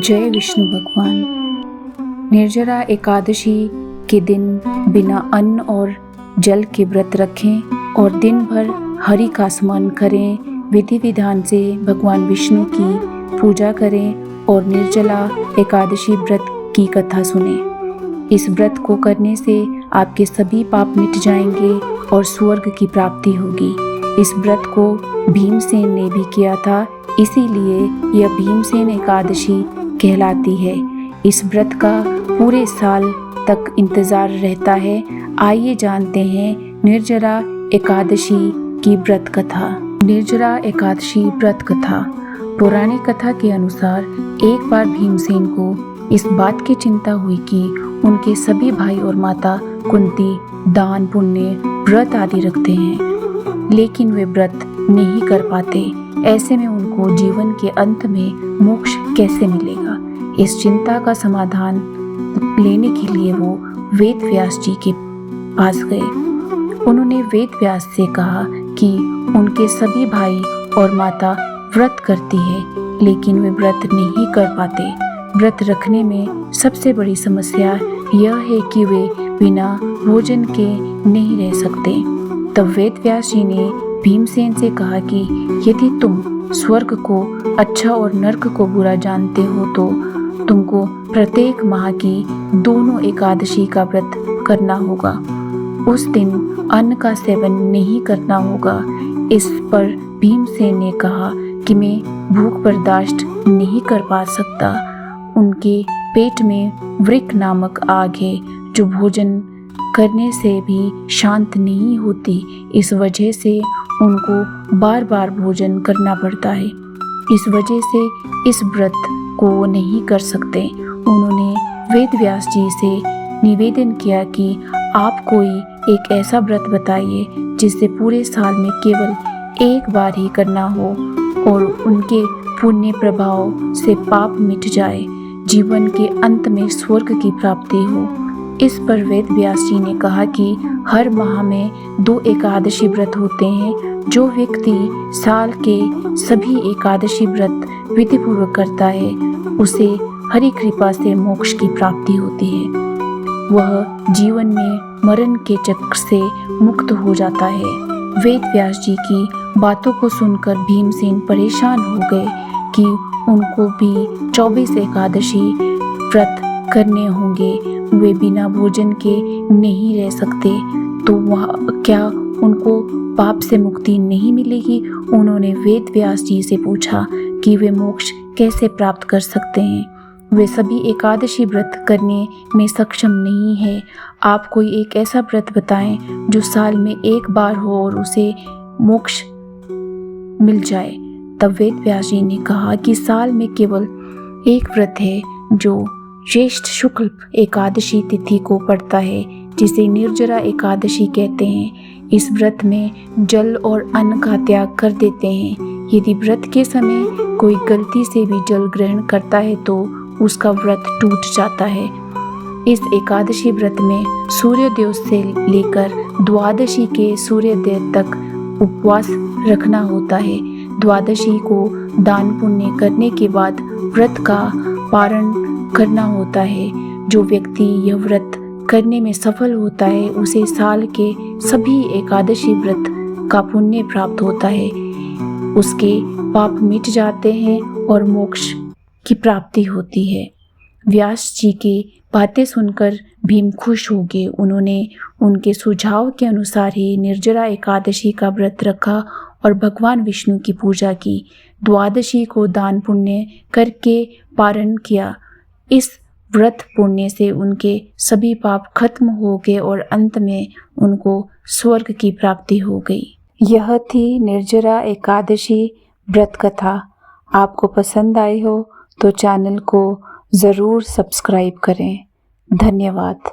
जय विष्णु भगवान। निर्जला एकादशी के दिन बिना अन्न और जल के व्रत रखें और दिन भर हरि का स्मरण करें, विधि विधान से भगवान विष्णु की पूजा करें और निर्जला एकादशी व्रत की कथा सुनें। इस व्रत को करने से आपके सभी पाप मिट जाएंगे और स्वर्ग की प्राप्ति होगी। इस व्रत को भीमसेन ने भी किया था, इसीलिए यह भीमसेन एकादशी कहलाती है। इस व्रत का पूरे साल तक इंतजार रहता है। आइए जानते हैं निर्जला एकादशी की व्रत कथा। निर्जला एकादशी व्रत कथा। पौराणिक कथा के अनुसार एक बार भीमसेन को इस बात की चिंता हुई कि उनके सभी भाई और माता कुंती दान पुण्य व्रत आदि रखते हैं, लेकिन वे व्रत नहीं कर पाते। ऐसे में उनको जीवन के अंत में मोक्ष कैसे मिलेगा? इस चिंता का समाधान लेने के लिए वो वेद व्यास जी के पास गए। उन्होंने वेद व्यास से कहा कि उनके सभी भाई और माता व्रत करती है, लेकिन वे व्रत नहीं कर पाते। व्रत रखने में सबसे बड़ी समस्या यह है कि वे बिना भोजन के नहीं रह सकते। तब वेद व्यास जी ने भीमसेन से कहा कि यदि तुम स्वर्ग को अच्छा और नर्क को बुरा जानते हो तो तुमको प्रत्येक माह की दोनों एकादशी का व्रत करना होगा। उस दिन अन्न का सेवन नहीं करना होगा। इस पर भीमसेन ने कहा कि मैं भूख बर्दाश्त नहीं कर पा सकता। उनके पेट में वृक्क नामक आग है जो भोजन करने से भी शांत नहीं होती। इस वजह से उनको बार बार भोजन करना पड़ता है। इस वजह से इस व्रत को वो नहीं कर सकते। उन्होंने वेद व्यास जी से निवेदन किया कि आप कोई एक ऐसा व्रत बताइए जिसे पूरे साल में केवल एक बार ही करना हो और उनके पुण्य प्रभाव से पाप मिट जाए, जीवन के अंत में स्वर्ग की प्राप्ति हो। इस पर वेद व्यास जी ने कहा कि हर माह में 2 एकादशी व्रत होते हैं। जो व्यक्ति साल के सभी एकादशी व्रत विधिपूर्वक करता है उसे हरि कृपा से मोक्ष की प्राप्ति होती है। वह जीवन में मरण के चक्र से मुक्त हो जाता है। वेद व्यास जी की बातों को सुनकर भीमसेन परेशान हो गए कि उनको भी 24 एकादशी व्रत करने होंगे। वे बिना भोजन के नहीं रह सकते, तो वह क्या उनको पाप से मुक्ति नहीं मिलेगी? उन्होंने वेद व्यास जी से पूछा कि वे मोक्ष कैसे प्राप्त कर सकते हैं। वे सभी एकादशी व्रत करने में सक्षम नहीं है। आप कोई एक ऐसा व्रत बताएं जो साल में एक बार हो और उसे मोक्ष मिल जाए। तब वेद व्यास जी ने कहा कि साल में केवल एक व्रत है जो ज्येष्ठ शुक्ल एकादशी तिथि को पड़ता है, जिसे निर्जला एकादशी कहते हैं। इस व्रत में जल और अन्न का त्याग कर देते हैं। यदि व्रत के समय कोई गलती से भी जल ग्रहण करता है तो उसका व्रत टूट जाता है। इस एकादशी व्रत में सूर्योदय से लेकर द्वादशी के सूर्योदय तक उपवास रखना होता है। द्वादशी को दान पुण्य करने के बाद व्रत का पारण करना होता है। जो व्यक्ति यह व्रत करने में सफल होता है उसे साल के सभी एकादशी व्रत का पुण्य प्राप्त होता है। उसके पाप मिट जाते हैं और मोक्ष की प्राप्ति होती है। व्यास जी की बातें सुनकर भीम खुश हो गए। उन्होंने उनके सुझाव के अनुसार ही निर्जला एकादशी का व्रत रखा और भगवान विष्णु की पूजा की। द्वादशी को दान पुण्य करके पारण किया। इस व्रत पुण्य से उनके सभी पाप खत्म हो गए और अंत में उनको स्वर्ग की प्राप्ति हो गई। यह थी निर्जला एकादशी व्रत कथा। आपको पसंद आई हो तो चैनल को ज़रूर सब्सक्राइब करें। धन्यवाद।